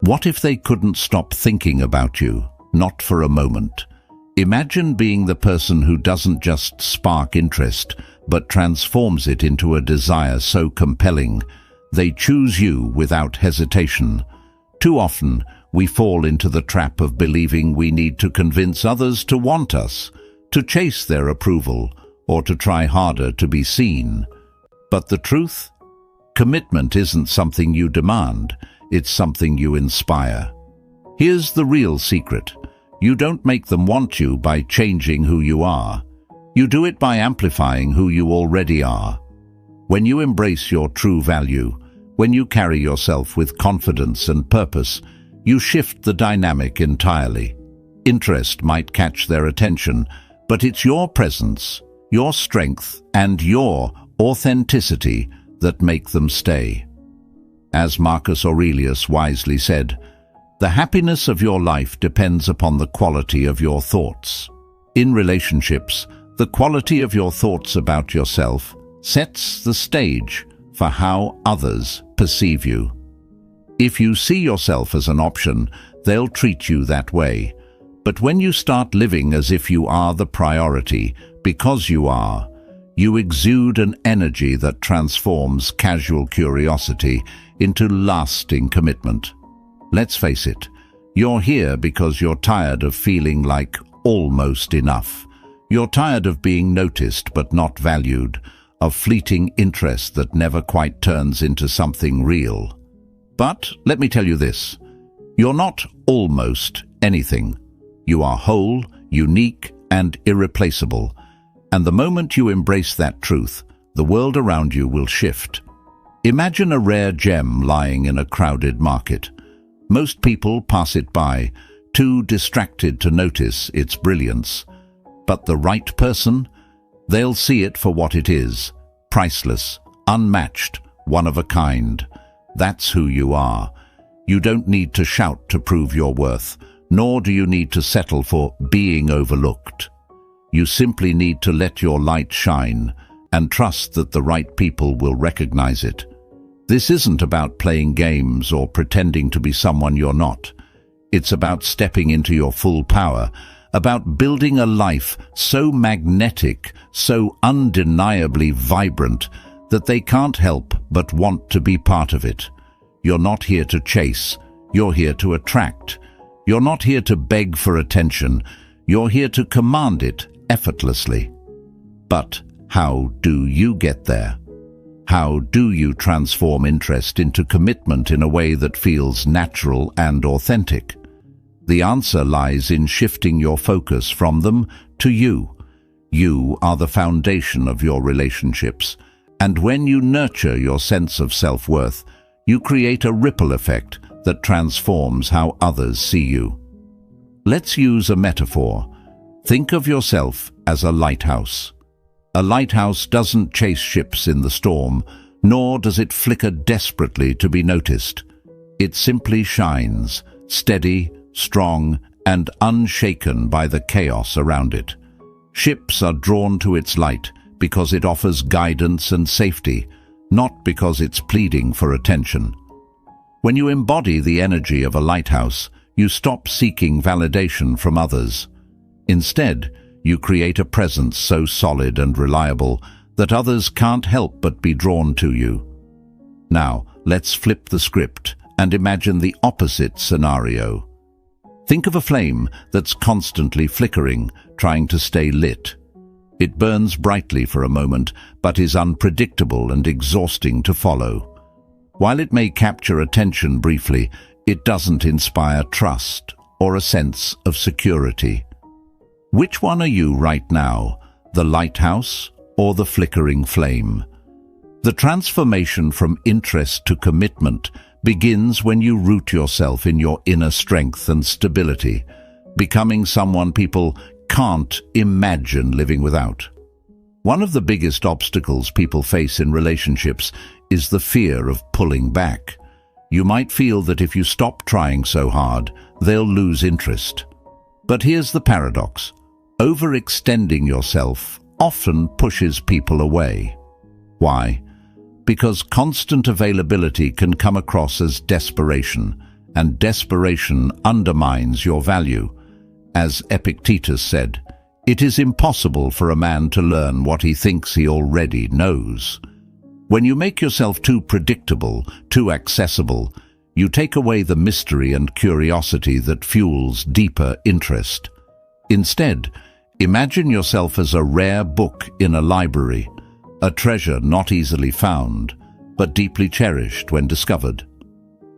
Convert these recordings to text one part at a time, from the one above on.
What if they couldn't stop thinking about you? Not for a moment. Imagine being the person who doesn't just spark interest, but transforms it into a desire so compelling they choose you without hesitation. Too often, we fall into the trap of believing we need to convince others to want us, to chase their approval, or to try harder to be seen. But the truth? Commitment isn't something you demand, it's something you inspire. Here's the real secret. You don't make them want you by changing who you are. You do it by amplifying who you already are. When you embrace your true value, when you carry yourself with confidence and purpose, you shift the dynamic entirely. Interest might catch their attention, but it's your presence, your strength, and your authenticity that make them stay. As Marcus Aurelius wisely said, "The happiness of your life depends upon the quality of your thoughts." In relationships, the quality of your thoughts about yourself sets the stage for how others perceive you. If you see yourself as an option, they'll treat you that way. But when you start living as if you are the priority, because you are, you exude an energy that transforms casual curiosity into lasting commitment. Let's face it, you're here because you're tired of feeling like almost enough. You're tired of being noticed but not valued, of fleeting interest that never quite turns into something real. But let me tell you this, you're not almost anything. You are whole, unique, and irreplaceable. And the moment you embrace that truth, the world around you will shift. Imagine a rare gem lying in a crowded market. Most people pass it by, too distracted to notice its brilliance. But the right person? They'll see it for what it is, priceless, unmatched, one of a kind. That's who you are. You don't need to shout to prove your worth, nor do you need to settle for being overlooked. You simply need to let your light shine and trust that the right people will recognize it. This isn't about playing games or pretending to be someone you're not. It's about stepping into your full power, about building a life so magnetic, so undeniably vibrant, that they can't help but want to be part of it. You're not here to chase, you're here to attract. You're not here to beg for attention, you're here to command it effortlessly. But how do you get there? How do you transform interest into commitment in a way that feels natural and authentic? The answer lies in shifting your focus from them to you. You are the foundation of your relationships, and when you nurture your sense of self-worth, you create a ripple effect that transforms how others see you. Let's use a metaphor. Think of yourself as a lighthouse. A lighthouse doesn't chase ships in the storm, nor does it flicker desperately to be noticed. It simply shines, steady, strong, and unshaken by the chaos around it. Ships are drawn to its light because it offers guidance and safety, not because it's pleading for attention. When you embody the energy of a lighthouse, you stop seeking validation from others. Instead, you create a presence so solid and reliable that others can't help but be drawn to you. Now, let's flip the script and imagine the opposite scenario. Think of a flame that's constantly flickering, trying to stay lit. It burns brightly for a moment, but is unpredictable and exhausting to follow. While it may capture attention briefly, it doesn't inspire trust or a sense of security. Which one are you right now, the lighthouse or the flickering flame? The transformation from interest to commitment begins when you root yourself in your inner strength and stability, becoming someone people can't imagine living without. One of the biggest obstacles people face in relationships is the fear of pulling back. You might feel that if you stop trying so hard, they'll lose interest. But here's the paradox. Overextending yourself often pushes people away. Why? Because constant availability can come across as desperation, and desperation undermines your value. As Epictetus said, "It is impossible for a man to learn what he thinks he already knows." When you make yourself too predictable, too accessible, you take away the mystery and curiosity that fuels deeper interest. Instead, imagine yourself as a rare book in a library, a treasure not easily found, but deeply cherished when discovered.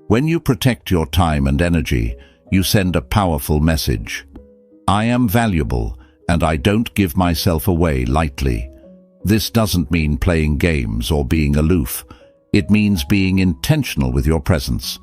When you protect your time and energy, you send a powerful message. I am valuable, and I don't give myself away lightly. This doesn't mean playing games or being aloof. It means being intentional with your presence.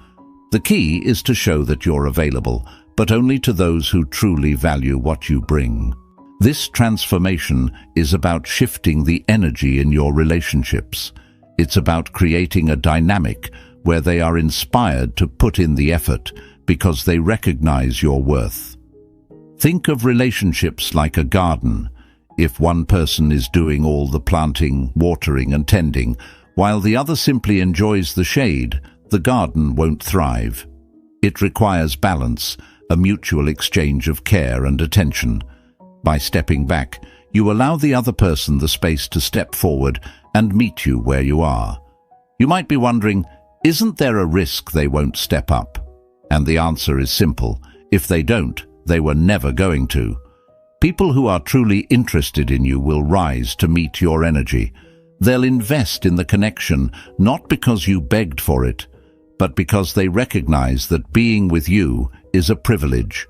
The key is to show that you're available, but only to those who truly value what you bring. This transformation is about shifting the energy in your relationships. It's about creating a dynamic where they are inspired to put in the effort because they recognize your worth. Think of relationships like a garden. If one person is doing all the planting, watering and tending, while the other simply enjoys the shade, the garden won't thrive. It requires balance, a mutual exchange of care and attention. By stepping back, you allow the other person the space to step forward and meet you where you are. You might be wondering, isn't there a risk they won't step up? And the answer is simple. If they don't, they were never going to. People who are truly interested in you will rise to meet your energy. They'll invest in the connection, not because you begged for it, but because they recognize that being with you is a privilege.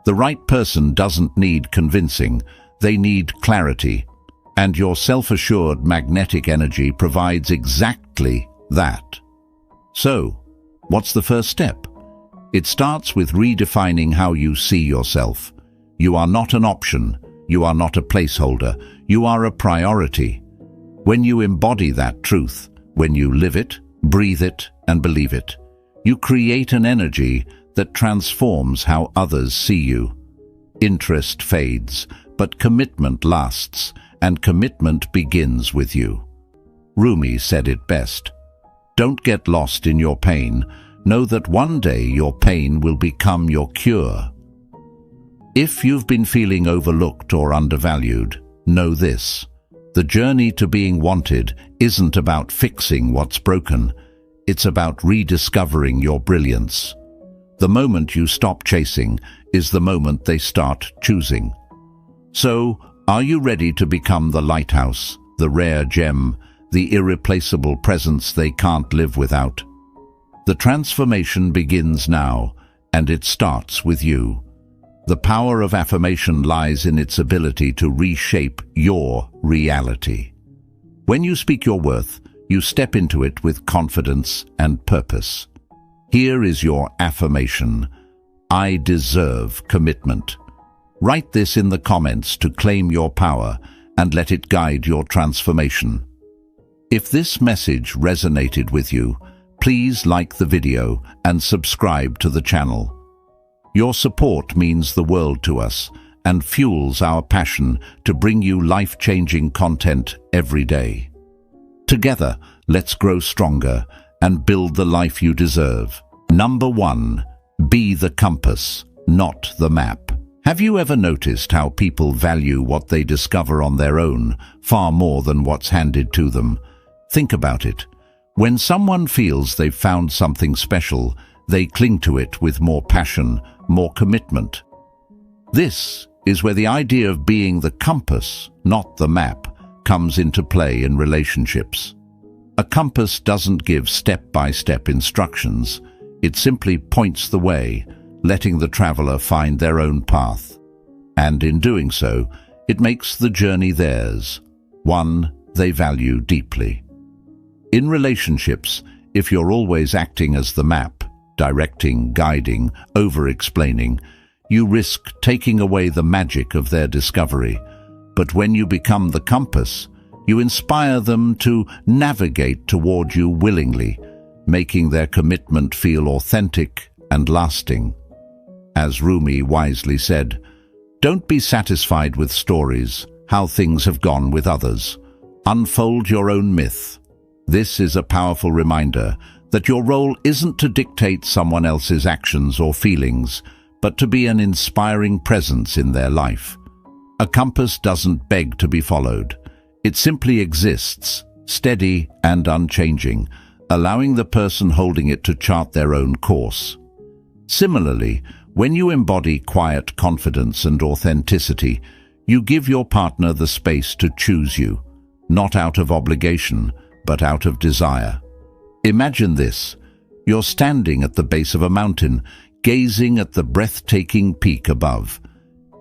The right person doesn't need convincing, they need clarity. And your self-assured magnetic energy provides exactly that. So, what's the first step? It starts with redefining how you see yourself. You are not an option. You are not a placeholder. You are a priority. When you embody that truth, when you live it, breathe it, and believe it, you create an energy that transforms how others see you. Interest fades, but commitment lasts, and commitment begins with you. Rumi said it best. Don't get lost in your pain. Know that one day your pain will become your cure. If you've been feeling overlooked or undervalued, know this. The journey to being wanted isn't about fixing what's broken. It's about rediscovering your brilliance. The moment you stop chasing is the moment they start choosing. So, are you ready to become the lighthouse, the rare gem, the irreplaceable presence they can't live without? The transformation begins now, and it starts with you. The power of affirmation lies in its ability to reshape your reality. When you speak your worth, you step into it with confidence and purpose. Here is your affirmation. I deserve commitment. Write this in the comments to claim your power and let it guide your transformation. If this message resonated with you, please like the video and subscribe to the channel. Your support means the world to us and fuels our passion to bring you life-changing content every day. Together, let's grow stronger and build the life you deserve. Number 1. Be the compass, not the map. Have you ever noticed how people value what they discover on their own far more than what's handed to them? Think about it. When someone feels they've found something special, they cling to it with more passion, more commitment. This is where the idea of being the compass, not the map, comes into play in relationships. A compass doesn't give step-by-step instructions. It simply points the way, letting the traveler find their own path. And in doing so, it makes the journey theirs, one they value deeply. In relationships, if you're always acting as the map, directing, guiding, over-explaining, you risk taking away the magic of their discovery. But when you become the compass, you inspire them to navigate toward you willingly, making their commitment feel authentic and lasting. As Rumi wisely said, don't be satisfied with stories, how things have gone with others. Unfold your own myth. This is a powerful reminder that your role isn't to dictate someone else's actions or feelings, but to be an inspiring presence in their life. A compass doesn't beg to be followed. It simply exists, steady and unchanging, allowing the person holding it to chart their own course. Similarly, when you embody quiet confidence and authenticity, you give your partner the space to choose you, not out of obligation, but out of desire. Imagine this. You're standing at the base of a mountain, gazing at the breathtaking peak above.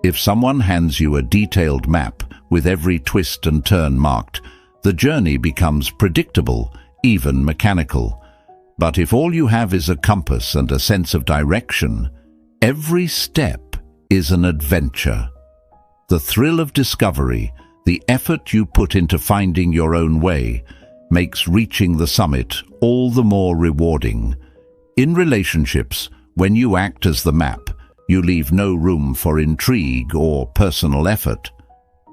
If someone hands you a detailed map with every twist and turn marked, the journey becomes predictable, even mechanical. But if all you have is a compass and a sense of direction, every step is an adventure. The thrill of discovery, the effort you put into finding your own way, makes reaching the summit all the more rewarding. In relationships, when you act as the map, you leave no room for intrigue or personal effort.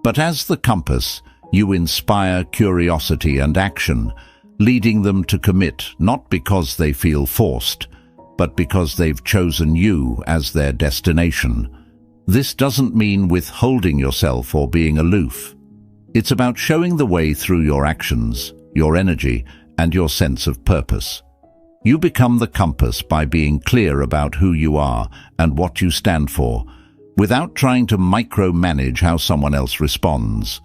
But as the compass, you inspire curiosity and action, leading them to commit not because they feel forced, but because they've chosen you as their destination. This doesn't mean withholding yourself or being aloof. It's about showing the way through your actions, your energy, and your sense of purpose. You become the compass by being clear about who you are and what you stand for, without trying to micromanage how someone else responds.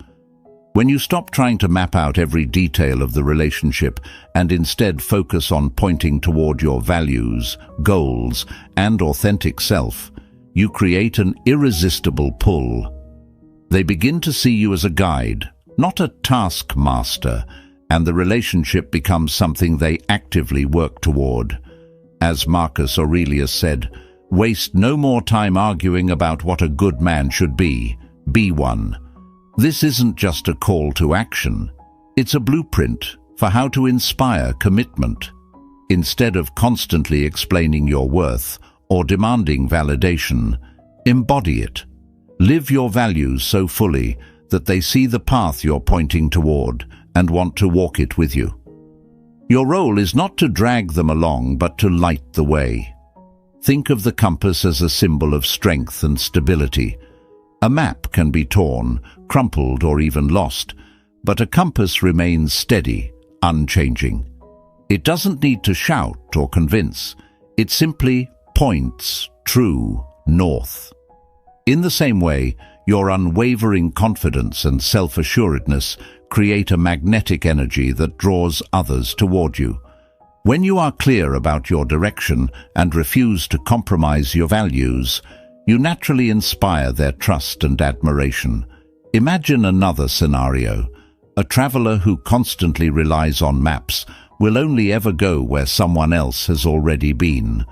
When you stop trying to map out every detail of the relationship and instead focus on pointing toward your values, goals, and authentic self, you create an irresistible pull. They begin to see you as a guide, not a taskmaster, and the relationship becomes something they actively work toward. As Marcus Aurelius said, "Waste no more time arguing about what a good man should be one." This isn't just a call to action. It's a blueprint for how to inspire commitment. Instead of constantly explaining your worth or demanding validation, embody it. Live your values so fully that they see the path you're pointing toward and want to walk it with you. Your role is not to drag them along, but to light the way. Think of the compass as a symbol of strength and stability. A map can be torn, crumpled, or even lost, but a compass remains steady, unchanging. It doesn't need to shout or convince. It simply points true north. In the same way, your unwavering confidence and self-assuredness create a magnetic energy that draws others toward you. When you are clear about your direction and refuse to compromise your values, you naturally inspire their trust and admiration. Imagine another scenario. A traveler who constantly relies on maps will only ever go where someone else has already been.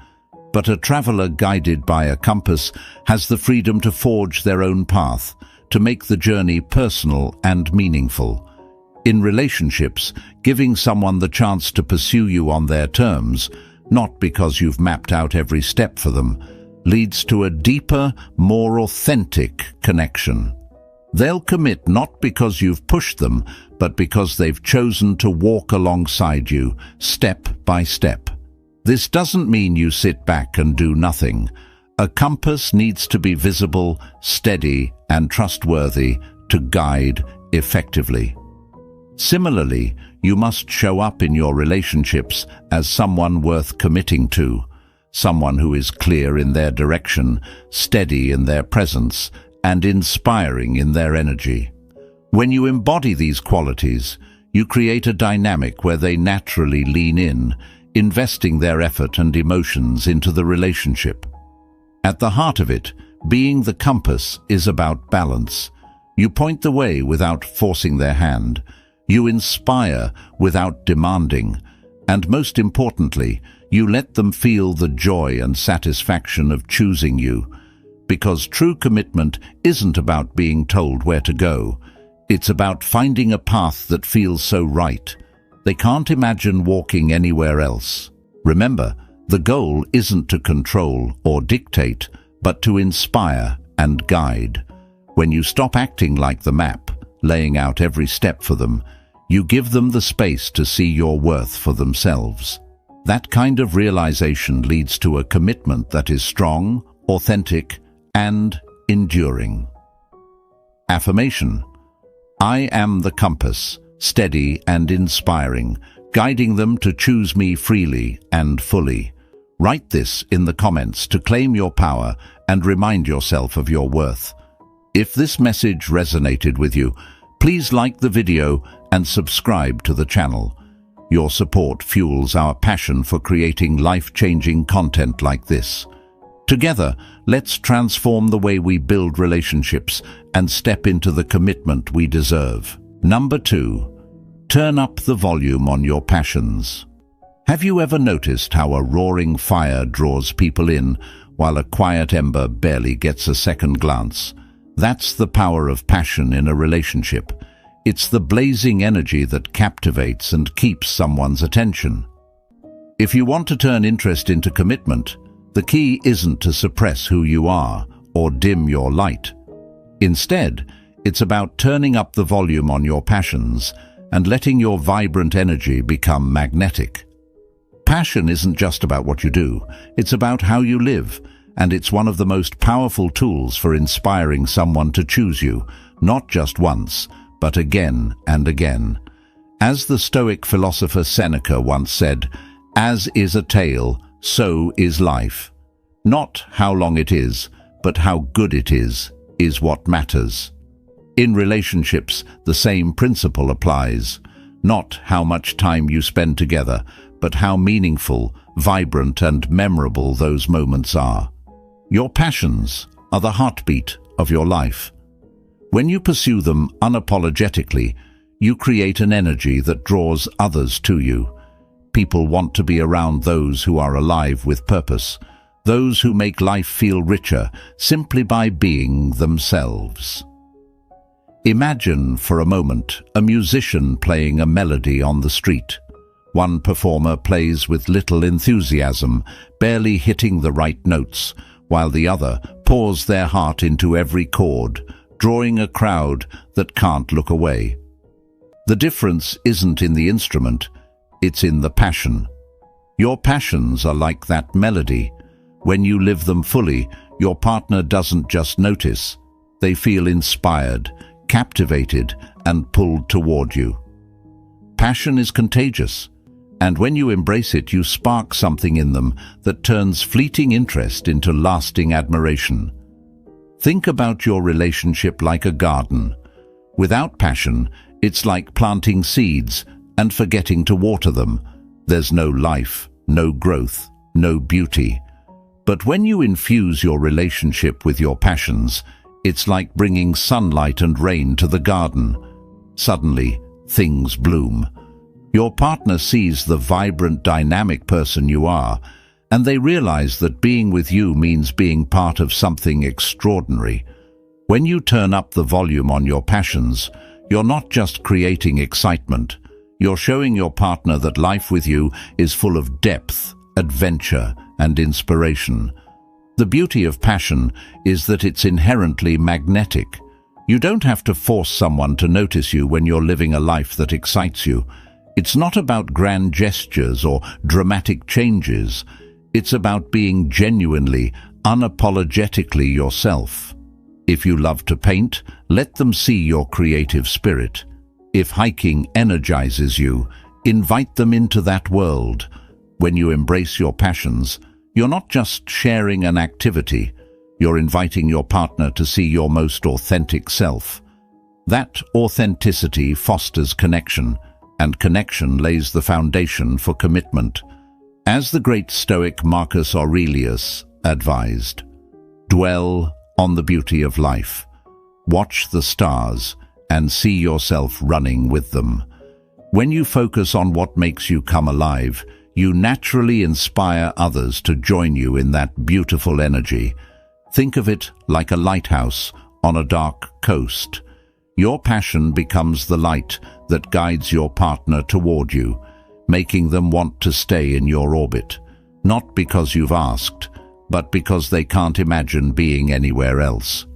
But a traveler guided by a compass has the freedom to forge their own path, to make the journey personal and meaningful. In relationships, giving someone the chance to pursue you on their terms, not because you've mapped out every step for them, leads to a deeper, more authentic connection. They'll commit not because you've pushed them, but because they've chosen to walk alongside you, step by step. This doesn't mean you sit back and do nothing. A compass needs to be visible, steady, and trustworthy to guide effectively. Similarly, you must show up in your relationships as someone worth committing to, someone who is clear in their direction, steady in their presence, and inspiring in their energy. When you embody these qualities, you create a dynamic where they naturally lean in, investing their effort and emotions into the relationship. At the heart of it, being the compass is about balance. You point the way without forcing their hand. You inspire without demanding. And most importantly, you let them feel the joy and satisfaction of choosing you. Because true commitment isn't about being told where to go. It's about finding a path that feels so right. They can't imagine walking anywhere else. Remember, the goal isn't to control or dictate, but to inspire and guide. When you stop acting like the map, laying out every step for them, you give them the space to see your worth for themselves. That kind of realization leads to a commitment that is strong, authentic, and enduring. Affirmation: I am the compass, steady and inspiring, guiding them to choose me freely and fully. Write this in the comments to claim your power and remind yourself of your worth. If this message resonated with you, please like the video and subscribe to the channel. Your support fuels our passion for creating life-changing content like this. Together, let's transform the way we build relationships and step into the commitment we deserve. Number 2. Turn up the volume on your passions. Have you ever noticed how a roaring fire draws people in while a quiet ember barely gets a second glance? That's the power of passion in a relationship. It's the blazing energy that captivates and keeps someone's attention. If you want to turn interest into commitment, the key isn't to suppress who you are or dim your light. Instead, it's about turning up the volume on your passions and letting your vibrant energy become magnetic. Passion isn't just about what you do, it's about how you live, and it's one of the most powerful tools for inspiring someone to choose you, not just once, but again and again. As the Stoic philosopher Seneca once said, "As is a tale, so is life." Not how long it is, but how good it is what matters. In relationships, the same principle applies. Not how much time you spend together, but how meaningful, vibrant, and memorable those moments are. Your passions are the heartbeat of your life. When you pursue them unapologetically, you create an energy that draws others to you. People want to be around those who are alive with purpose, those who make life feel richer simply by being themselves. Imagine for a moment a musician playing a melody on the street. One performer plays with little enthusiasm, barely hitting the right notes, while the other pours their heart into every chord, drawing a crowd that can't look away. The difference isn't in the instrument, it's in the passion. Your passions are like that melody. When you live them fully, your partner doesn't just notice. They feel inspired, captivated, and pulled toward you. Passion is contagious, and when you embrace it, you spark something in them that turns fleeting interest into lasting admiration. Think about your relationship like a garden. Without passion, it's like planting seeds and forgetting to water them. There's no life, no growth, no beauty. But when you infuse your relationship with your passions, it's like bringing sunlight and rain to the garden. Suddenly, things bloom. Your partner sees the vibrant, dynamic person you are, and they realize that being with you means being part of something extraordinary. When you turn up the volume on your passions, you're not just creating excitement. You're showing your partner that life with you is full of depth, adventure, and inspiration. The beauty of passion is that it's inherently magnetic. You don't have to force someone to notice you when you're living a life that excites you. It's not about grand gestures or dramatic changes. It's about being genuinely, unapologetically yourself. If you love to paint, let them see your creative spirit. If hiking energizes you, invite them into that world. When you embrace your passions, you're not just sharing an activity, you're inviting your partner to see your most authentic self. That authenticity fosters connection, and connection lays the foundation for commitment. As the great Stoic Marcus Aurelius advised, dwell on the beauty of life. Watch the stars and see yourself running with them. When you focus on what makes you come alive, you naturally inspire others to join you in that beautiful energy. Think of it like a lighthouse on a dark coast. Your passion becomes the light that guides your partner toward you, making them want to stay in your orbit, not because you've asked, but because they can't imagine being anywhere else.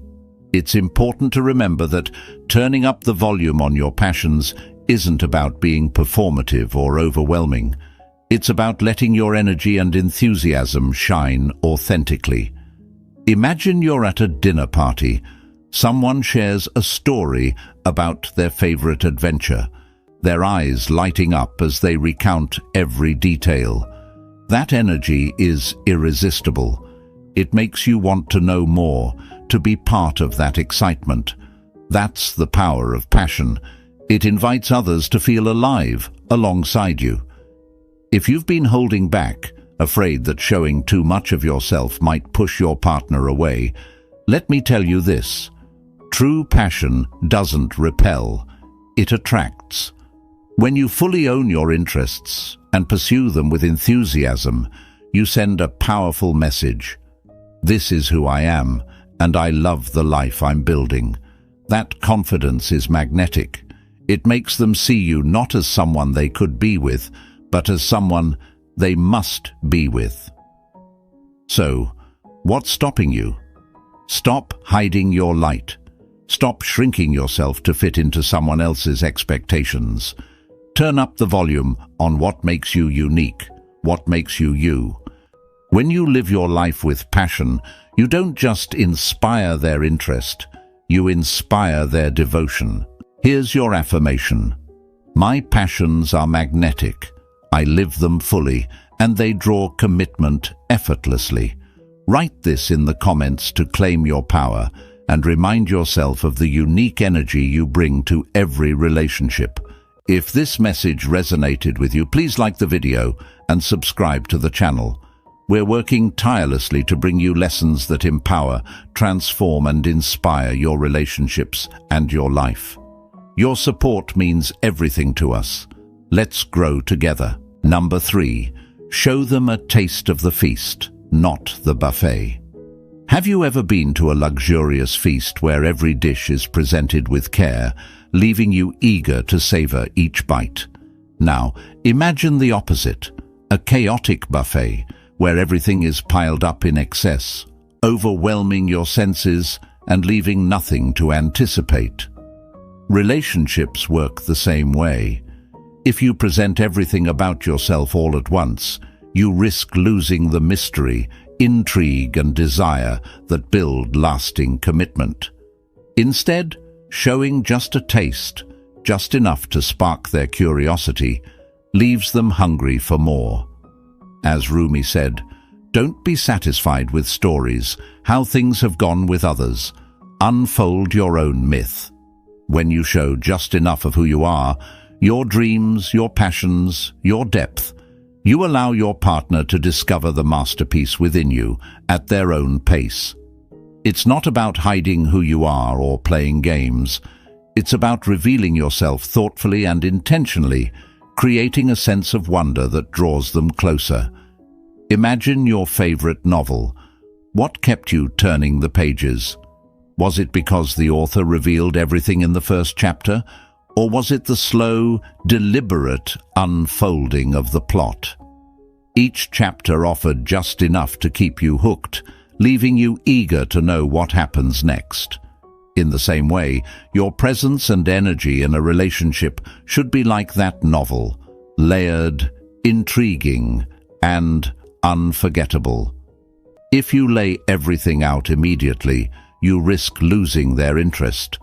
It's important to remember that turning up the volume on your passions isn't about being performative or overwhelming. It's about letting your energy and enthusiasm shine authentically. Imagine you're at a dinner party. Someone shares a story about their favorite adventure, their eyes lighting up as they recount every detail. That energy is irresistible. It makes you want to know more, to be part of that excitement. That's the power of passion. It invites others to feel alive alongside you. If you've been holding back, afraid that showing too much of yourself might push your partner away, let me tell you this. True passion doesn't repel, it attracts. When you fully own your interests and pursue them with enthusiasm, you send a powerful message. This is who I am, and I love the life I'm building. That confidence is magnetic. It makes them see you not as someone they could be with, but as someone they must be with. So, what's stopping you? Stop hiding your light. Stop shrinking yourself to fit into someone else's expectations. Turn up the volume on what makes you unique, what makes you you. When you live your life with passion, you don't just inspire their interest, you inspire their devotion. Here's your affirmation. My passions are magnetic. I live them fully, and they draw commitment effortlessly. Write this in the comments to claim your power and remind yourself of the unique energy you bring to every relationship. If this message resonated with you, please like the video and subscribe to the channel. We're working tirelessly to bring you lessons that empower, transform, and inspire your relationships and your life. Your support means everything to us. Let's grow together. Number 3, show them a taste of the feast, not the buffet. Have you ever been to a luxurious feast where every dish is presented with care, leaving you eager to savor each bite? Now, imagine the opposite, a chaotic buffet where everything is piled up in excess, overwhelming your senses and leaving nothing to anticipate. Relationships work the same way. If you present everything about yourself all at once, you risk losing the mystery, intrigue, and desire that build lasting commitment. Instead, showing just a taste, just enough to spark their curiosity, leaves them hungry for more. As Rumi said, don't be satisfied with stories, how things have gone with others. Unfold your own myth. When you show just enough of who you are, your dreams, your passions, your depth, you allow your partner to discover the masterpiece within you at their own pace. It's not about hiding who you are or playing games. It's about revealing yourself thoughtfully and intentionally, creating a sense of wonder that draws them closer. Imagine your favorite novel. What kept you turning the pages? Was it because the author revealed everything in the first chapter? Or was it the slow, deliberate unfolding of the plot? Each chapter offered just enough to keep you hooked, leaving you eager to know what happens next. In the same way, your presence and energy in a relationship should be like that novel, layered, intriguing, and unforgettable. If you lay everything out immediately, you risk losing their interest.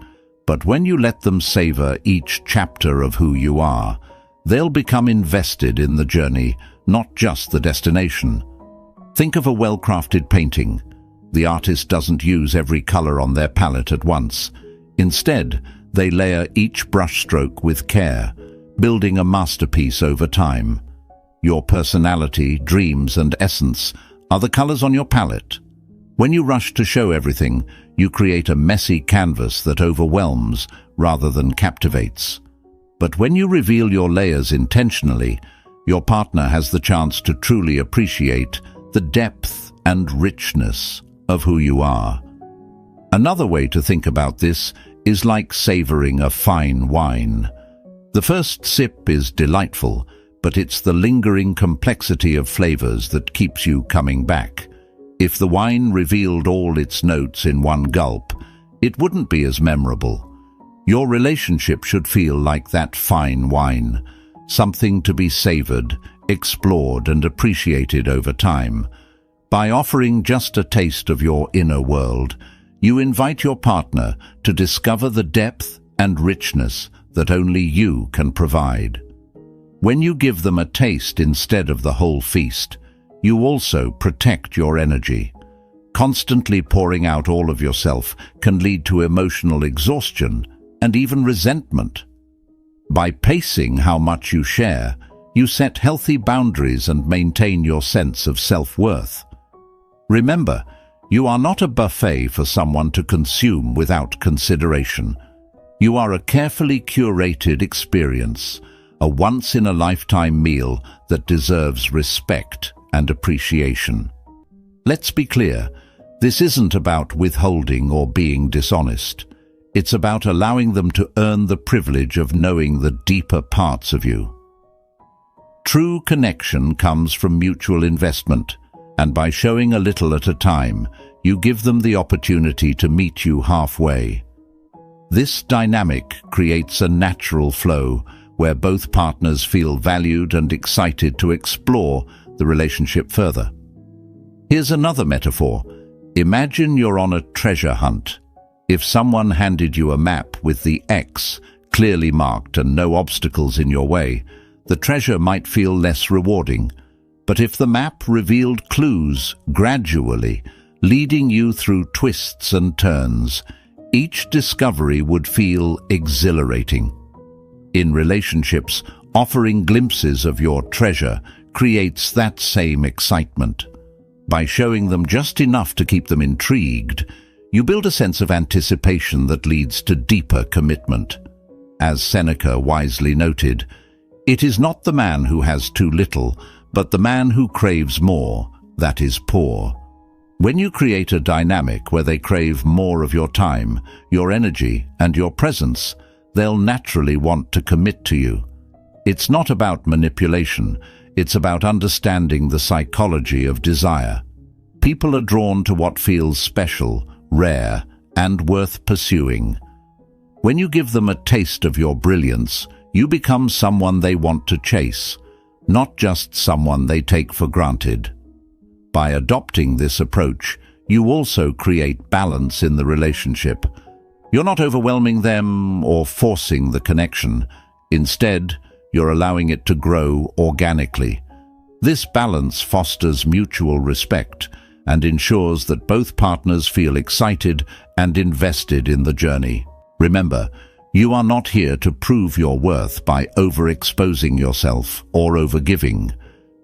But when you let them savor each chapter of who you are, they'll become invested in the journey, not just the destination. Think of a well-crafted painting. The artist doesn't use every color on their palette at once. Instead, they layer each brushstroke with care, building a masterpiece over time. Your personality, dreams, and essence are the colors on your palette. When you rush to show everything, you create a messy canvas that overwhelms rather than captivates. But when you reveal your layers intentionally, your partner has the chance to truly appreciate the depth and richness of who you are. Another way to think about this is like savoring a fine wine. The first sip is delightful, but it's the lingering complexity of flavors that keeps you coming back. If the wine revealed all its notes in one gulp, it wouldn't be as memorable. Your relationship should feel like that fine wine, something to be savored, explored and appreciated over time. By offering just a taste of your inner world, you invite your partner to discover the depth and richness that only you can provide. When you give them a taste instead of the whole feast, you also protect your energy. Constantly pouring out all of yourself can lead to emotional exhaustion and even resentment. By pacing how much you share, you set healthy boundaries and maintain your sense of self-worth. Remember, you are not a buffet for someone to consume without consideration. You are a carefully curated experience, a once-in-a-lifetime meal that deserves respect and appreciation. Let's be clear, this isn't about withholding or being dishonest. It's about allowing them to earn the privilege of knowing the deeper parts of you. True connection comes from mutual investment, and by showing a little at a time, you give them the opportunity to meet you halfway. This dynamic creates a natural flow where both partners feel valued and excited to explore the relationship further. Here's another metaphor. Imagine you're on a treasure hunt. If someone handed you a map with the X clearly marked and no obstacles in your way, the treasure might feel less rewarding. But if the map revealed clues gradually, leading you through twists and turns, each discovery would feel exhilarating. In relationships, offering glimpses of your treasure creates that same excitement. By showing them just enough to keep them intrigued, you build a sense of anticipation that leads to deeper commitment. As Seneca wisely noted, "It is not the man who has too little, but the man who craves more, that is poor." When you create a dynamic where they crave more of your time, your energy, and your presence, they'll naturally want to commit to you. It's not about manipulation, it's about understanding the psychology of desire. People are drawn to what feels special, rare, and worth pursuing. When you give them a taste of your brilliance, you become someone they want to chase, not just someone they take for granted. By adopting this approach, you also create balance in the relationship. You're not overwhelming them or forcing the connection. Instead, you're allowing it to grow organically. This balance fosters mutual respect and ensures that both partners feel excited and invested in the journey. Remember, you are not here to prove your worth by overexposing yourself or overgiving.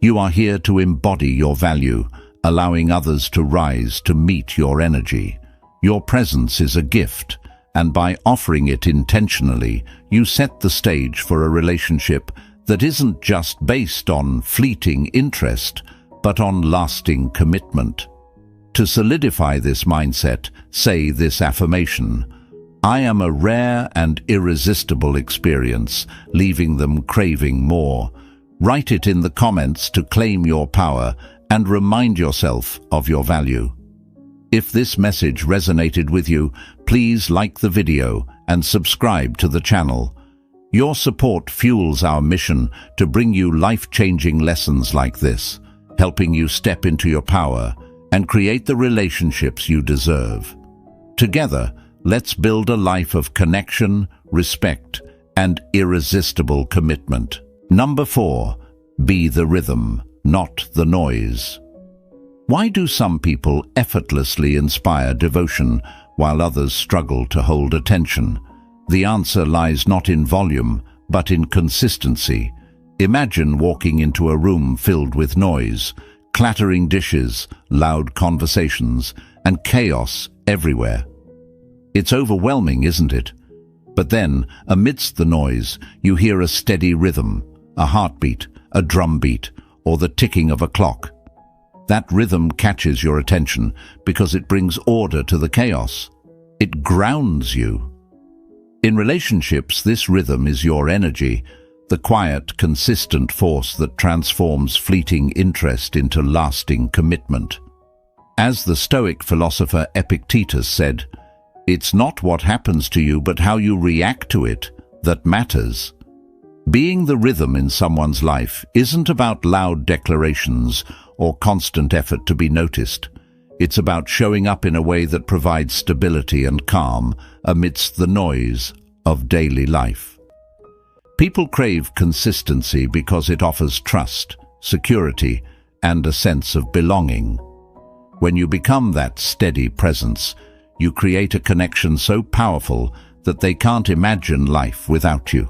You are here to embody your value, allowing others to rise to meet your energy. Your presence is a gift, and by offering it intentionally, you set the stage for a relationship that isn't just based on fleeting interest, but on lasting commitment. To solidify this mindset, say this affirmation: "I am a rare and irresistible experience," leaving them craving more. Write it in the comments to claim your power and remind yourself of your value. If this message resonated with you, please like the video and subscribe to the channel. Your support fuels our mission to bring you life-changing lessons like this, helping you step into your power and create the relationships you deserve. Together, let's build a life of connection, respect, and irresistible commitment. Number 4, be the rhythm, not the noise. Why do some people effortlessly inspire devotion while others struggle to hold attention? The answer lies not in volume, but in consistency. Imagine walking into a room filled with noise, clattering dishes, loud conversations, and chaos everywhere. It's overwhelming, isn't it? But then, amidst the noise, you hear a steady rhythm, a heartbeat, a drumbeat, or the ticking of a clock. That rhythm catches your attention because it brings order to the chaos. It grounds you. In relationships, this rhythm is your energy, the quiet, consistent force that transforms fleeting interest into lasting commitment. As the Stoic philosopher Epictetus said, "It's not what happens to you, but how you react to it that matters." Being the rhythm in someone's life isn't about loud declarations or constant effort to be noticed. It's about showing up in a way that provides stability and calm amidst the noise of daily life. People crave consistency because it offers trust, security, and a sense of belonging. When you become that steady presence, you create a connection so powerful that they can't imagine life without you.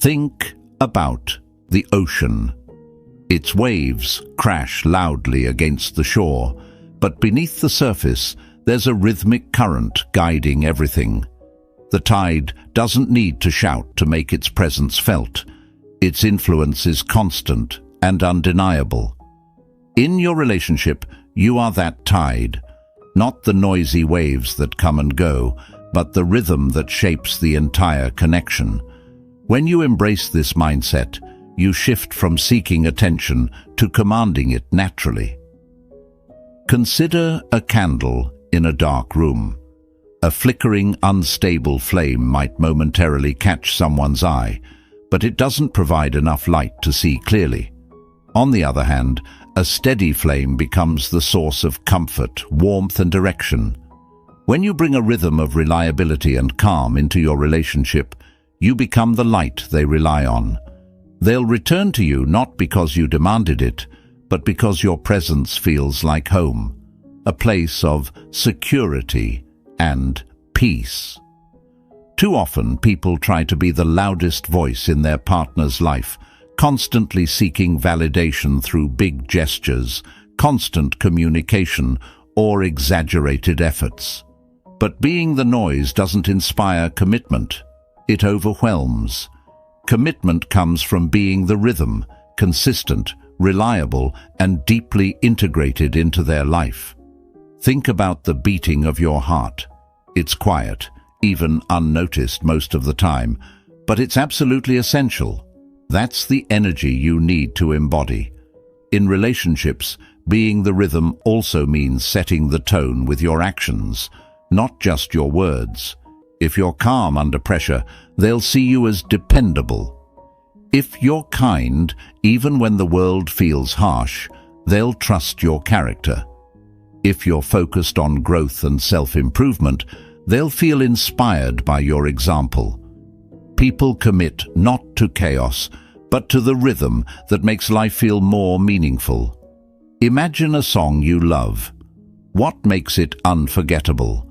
Think about the ocean. Its waves crash loudly against the shore, but beneath the surface, there's a rhythmic current guiding everything. The tide doesn't need to shout to make its presence felt. Its influence is constant and undeniable. In your relationship, you are that tide, not the noisy waves that come and go, but the rhythm that shapes the entire connection. When you embrace this mindset, you shift from seeking attention to commanding it naturally. Consider a candle in a dark room. A flickering, unstable flame might momentarily catch someone's eye, but it doesn't provide enough light to see clearly. On the other hand, a steady flame becomes the source of comfort, warmth, and direction. When you bring a rhythm of reliability and calm into your relationship, you become the light they rely on. They'll return to you not because you demanded it, but because your presence feels like home, a place of security and peace. Too often, people try to be the loudest voice in their partner's life, constantly seeking validation through big gestures, constant communication, or exaggerated efforts. But being the noise doesn't inspire commitment. It overwhelms. Commitment comes from being the rhythm, consistent, reliable, and deeply integrated into their life. Think about the beating of your heart. It's quiet, even unnoticed most of the time, but it's absolutely essential. That's the energy you need to embody. In relationships, being the rhythm also means setting the tone with your actions, not just your words. If you're calm under pressure, they'll see you as dependable. If you're kind, even when the world feels harsh, they'll trust your character. If you're focused on growth and self-improvement, they'll feel inspired by your example. People commit not to chaos, but to the rhythm that makes life feel more meaningful. Imagine a song you love. What makes it unforgettable?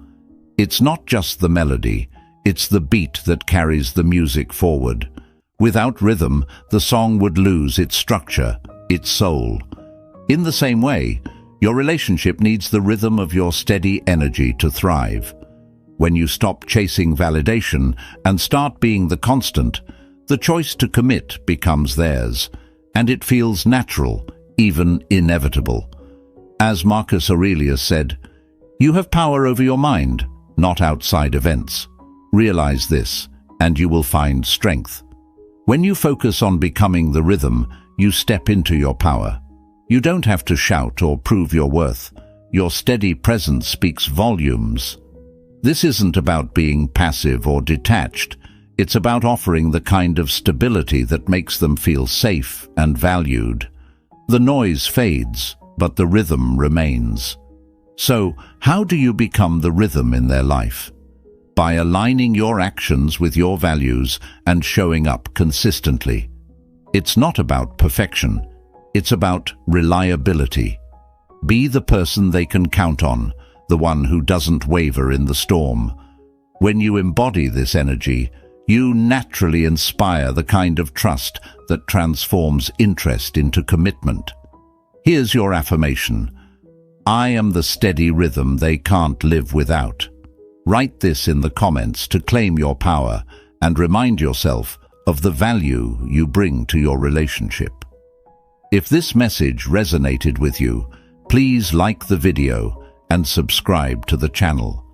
It's not just the melody, it's the beat that carries the music forward. Without rhythm, the song would lose its structure, its soul. In the same way, your relationship needs the rhythm of your steady energy to thrive. When you stop chasing validation and start being the constant, the choice to commit becomes theirs, and it feels natural, even inevitable. As Marcus Aurelius said, "You have power over your mind, not outside events. Realize this, and you will find strength." When you focus on becoming the rhythm, you step into your power. You don't have to shout or prove your worth. Your steady presence speaks volumes. This isn't about being passive or detached. It's about offering the kind of stability that makes them feel safe and valued. The noise fades, but the rhythm remains. So, how do you become the rhythm in their life? By aligning your actions with your values and showing up consistently. It's not about perfection. It's about reliability. Be the person they can count on, the one who doesn't waver in the storm. When you embody this energy, you naturally inspire the kind of trust that transforms interest into commitment. Here's your affirmation. I am the steady rhythm they can't live without. Write this in the comments to claim your power and remind yourself of the value you bring to your relationship. If this message resonated with you, please like the video and subscribe to the channel.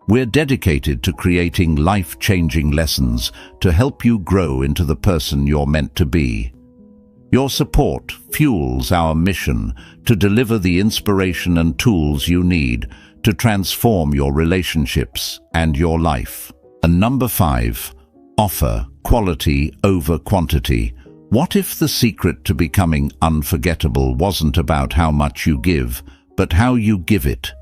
We're dedicated to creating life-changing lessons to help you grow into the person you're meant to be. Your support fuels our mission to deliver the inspiration and tools you need to transform your relationships and your life. And number 5, offer quality over quantity, what if the secret to becoming unforgettable wasn't about how much you give, but how you give it?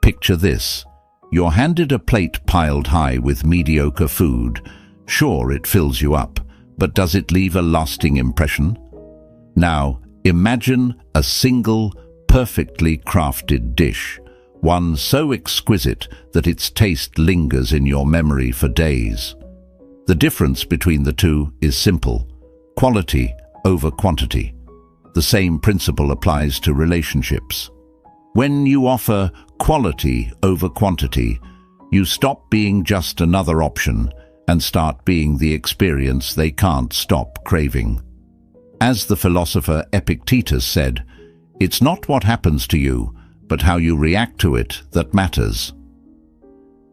Picture this. You're handed a plate piled high with mediocre food. Sure, it fills you up, but does it leave a lasting impression? Now, imagine a single, perfectly crafted dish, one so exquisite that its taste lingers in your memory for days. The difference between the two is simple: quality over quantity. The same principle applies to relationships. When you offer quality over quantity, you stop being just another option and start being the experience they can't stop craving. As the philosopher Epictetus said, "It's not what happens to you, but how you react to it that matters."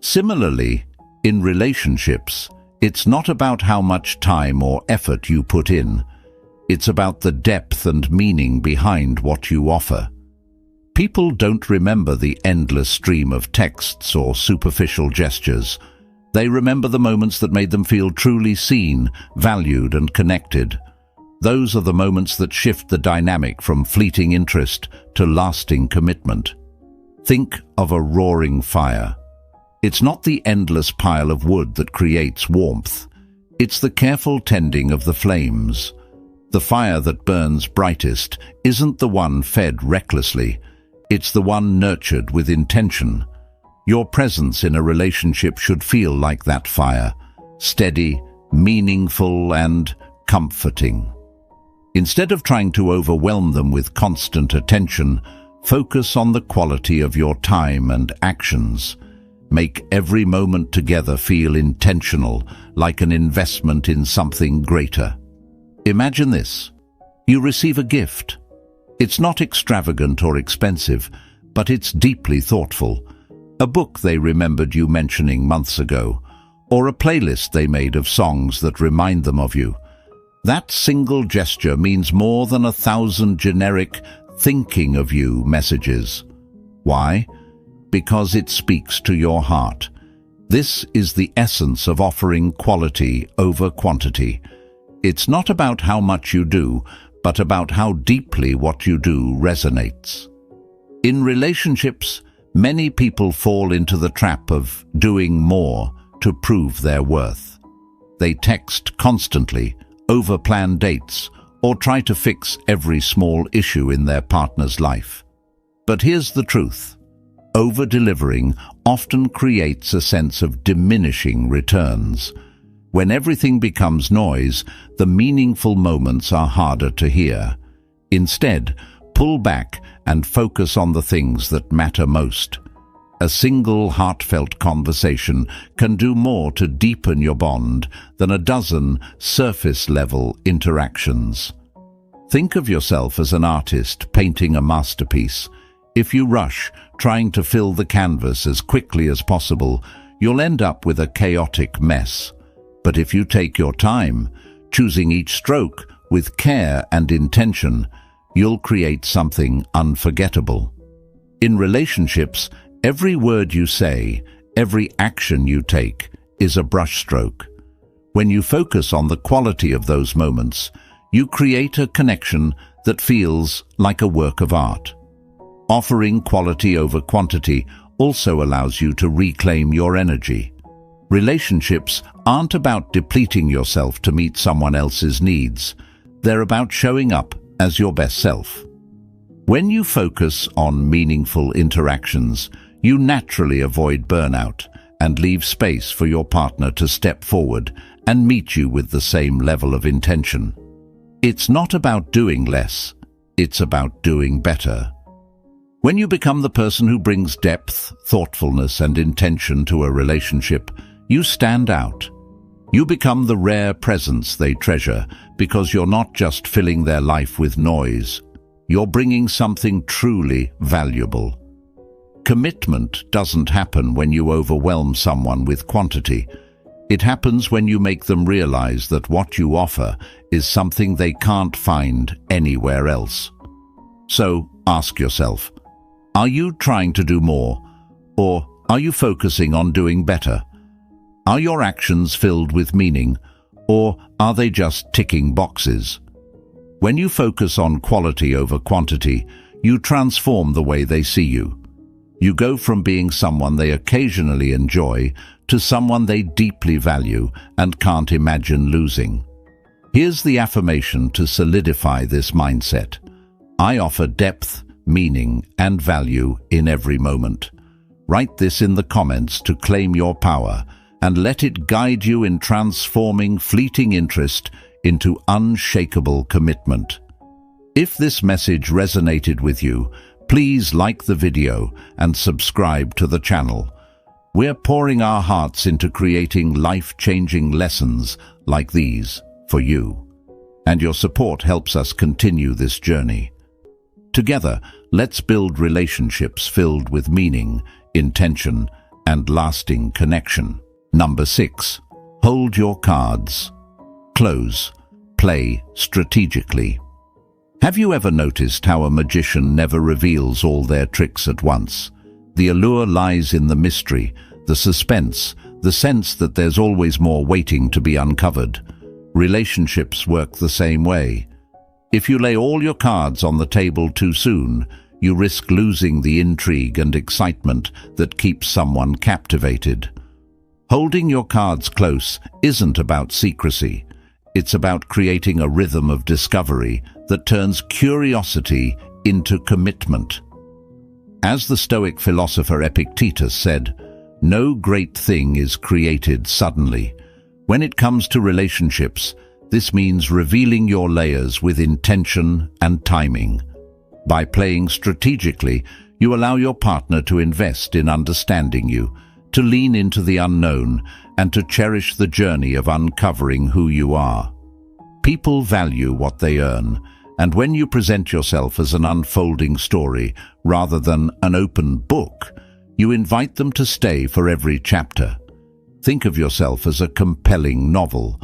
Similarly, in relationships, it's not about how much time or effort you put in. It's about the depth and meaning behind what you offer. People don't remember the endless stream of texts or superficial gestures. They remember the moments that made them feel truly seen, valued, and connected. Those are the moments that shift the dynamic from fleeting interest to lasting commitment. Think of a roaring fire. It's not the endless pile of wood that creates warmth. It's the careful tending of the flames. The fire that burns brightest isn't the one fed recklessly. It's the one nurtured with intention. Your presence in a relationship should feel like that fire: steady, meaningful, and comforting. Instead of trying to overwhelm them with constant attention, focus on the quality of your time and actions. Make every moment together feel intentional, like an investment in something greater. Imagine this. You receive a gift. It's not extravagant or expensive, but it's deeply thoughtful. A book they remembered you mentioning months ago, or a playlist they made of songs that remind them of you. That single gesture means more than 1,000 generic "thinking of you" messages. Why? Because it speaks to your heart. This is the essence of offering quality over quantity. It's not about how much you do, but about how deeply what you do resonates. In relationships, many people fall into the trap of doing more to prove their worth. They text constantly, overplan dates, or try to fix every small issue in their partner's life. But here's the truth. Over-delivering often creates a sense of diminishing returns. When everything becomes noise, the meaningful moments are harder to hear. Instead, pull back and focus on the things that matter most. A single heartfelt conversation can do more to deepen your bond than a dozen surface-level interactions. Think of yourself as an artist painting a masterpiece. If you rush, trying to fill the canvas as quickly as possible, you'll end up with a chaotic mess. But if you take your time, choosing each stroke with care and intention, you'll create something unforgettable. In relationships, every word you say, every action you take, is a brushstroke. When you focus on the quality of those moments, you create a connection that feels like a work of art. Offering quality over quantity also allows you to reclaim your energy. Relationships aren't about depleting yourself to meet someone else's needs. They're about showing up as your best self. When you focus on meaningful interactions, you naturally avoid burnout and leave space for your partner to step forward and meet you with the same level of intention. It's not about doing less, it's about doing better. When you become the person who brings depth, thoughtfulness, and intention to a relationship, you stand out. You become the rare presence they treasure because you're not just filling their life with noise. You're bringing something truly valuable. Commitment doesn't happen when you overwhelm someone with quantity. It happens when you make them realize that what you offer is something they can't find anywhere else. So ask yourself, are you trying to do more, or are you focusing on doing better? Are your actions filled with meaning, or are they just ticking boxes? When you focus on quality over quantity, you transform the way they see you. You go from being someone they occasionally enjoy to someone they deeply value and can't imagine losing. Here's the affirmation to solidify this mindset. I offer depth, meaning, and value in every moment. Write this in the comments to claim your power and let it guide you in transforming fleeting interest into unshakable commitment. If this message resonated with you, please like the video and subscribe to the channel. We're pouring our hearts into creating life-changing lessons like these for you, and your support helps us continue this journey. Together, let's build relationships filled with meaning, intention, and lasting connection. Number 6. Hold your cards. Close. Play strategically. Have you ever noticed how a magician never reveals all their tricks at once? The allure lies in the mystery, the suspense, the sense that there's always more waiting to be uncovered. Relationships work the same way. If you lay all your cards on the table too soon, you risk losing the intrigue and excitement that keeps someone captivated. Holding your cards close isn't about secrecy. It's about creating a rhythm of discovery that turns curiosity into commitment. As the Stoic philosopher Epictetus said, "No great thing is created suddenly." When it comes to relationships, this means revealing your layers with intention and timing. By playing strategically, you allow your partner to invest in understanding you, to lean into the unknown, and to cherish the journey of uncovering who you are. People value what they earn, and when you present yourself as an unfolding story rather than an open book, you invite them to stay for every chapter. Think of yourself as a compelling novel.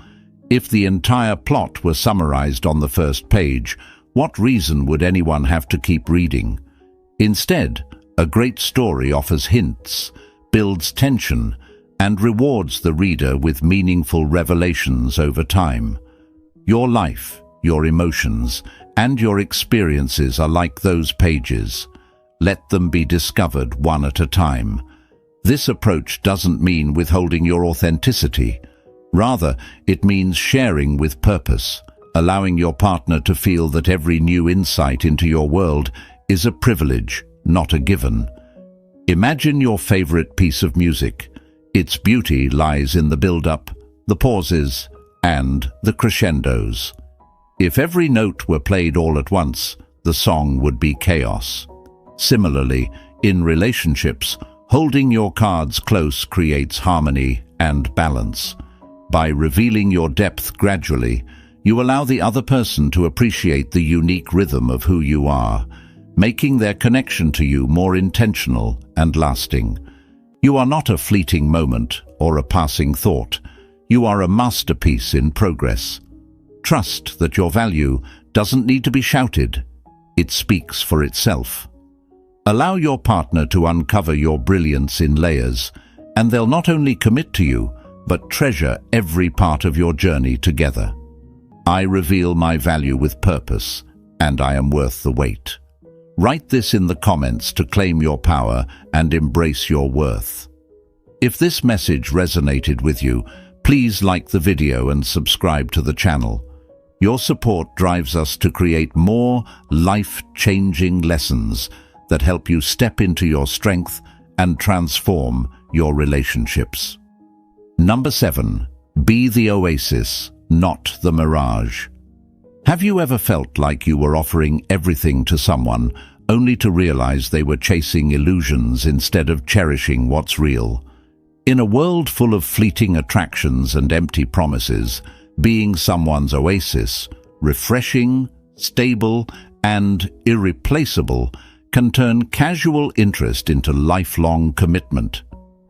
If the entire plot were summarized on the first page, what reason would anyone have to keep reading? Instead, a great story offers hints, builds tension, and rewards the reader with meaningful revelations over time. Your life, your emotions, and your experiences are like those pages. Let them be discovered one at a time. This approach doesn't mean withholding your authenticity. Rather, it means sharing with purpose, allowing your partner to feel that every new insight into your world is a privilege, not a given. Imagine your favorite piece of music. Its beauty lies in the build-up, the pauses, and the crescendos. If every note were played all at once, the song would be chaos. Similarly, in relationships, holding your cards close creates harmony and balance. By revealing your depth gradually, you allow the other person to appreciate the unique rhythm of who you are, making their connection to you more intentional and lasting. You are not a fleeting moment or a passing thought. You are a masterpiece in progress. Trust that your value doesn't need to be shouted. It speaks for itself. Allow your partner to uncover your brilliance in layers, and they'll not only commit to you, but treasure every part of your journey together. I reveal my value with purpose, and I am worth the wait. Write this in the comments to claim your power and embrace your worth. If this message resonated with you, please like the video and subscribe to the channel. Your support drives us to create more life-changing lessons that help you step into your strength and transform your relationships. Number 7. Be the oasis, not the mirage. Have you ever felt like you were offering everything to someone, only to realize they were chasing illusions instead of cherishing what's real? In a world full of fleeting attractions and empty promises, being someone's oasis, refreshing, stable, and irreplaceable, can turn casual interest into lifelong commitment.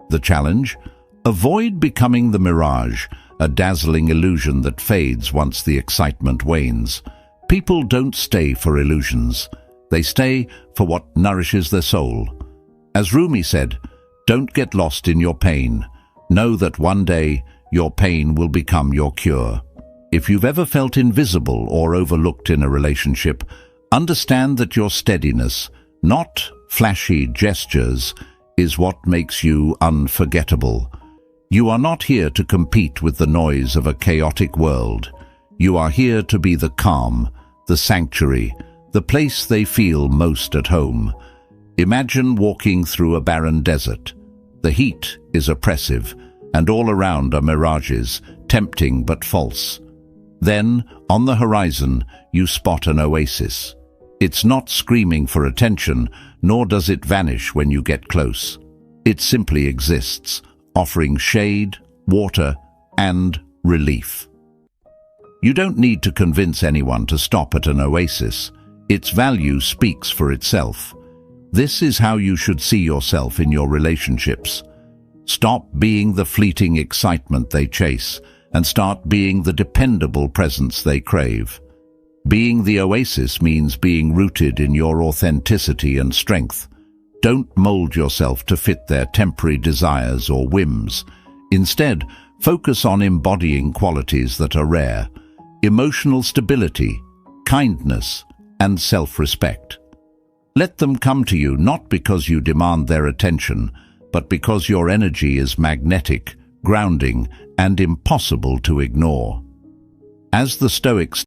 The challenge? Avoid becoming the mirage, a dazzling illusion that fades once the excitement wanes. People don't stay for illusions. They stay for what nourishes their soul. As Rumi said, "Don't get lost in your pain. Know that one day your pain will become your cure. If you've ever felt invisible or overlooked in a relationship, understand that your steadiness, not flashy gestures, is what makes you unforgettable. You are not here to compete with the noise of a chaotic world. You are here to be the calm, the sanctuary, the place they feel most at home. Imagine walking through a barren desert. The heat is oppressive, and all around are mirages, tempting but false. Then, on the horizon, you spot an oasis. It's not screaming for attention, nor does it vanish when you get close. It simply exists, offering shade, water, and relief. You don't need to convince anyone to stop at an oasis. Its value speaks for itself. This is how you should see yourself in your relationships. Stop being the fleeting excitement they chase, and start being the dependable presence they crave. Being the oasis means being rooted in your authenticity and strength. Don't mold yourself to fit their temporary desires or whims. Instead, focus on embodying qualities that are rare: emotional stability, kindness, and self-respect. Let them come to you not because you demand their attention, but because your energy is magnetic, grounding, and impossible to ignore. As the Stoics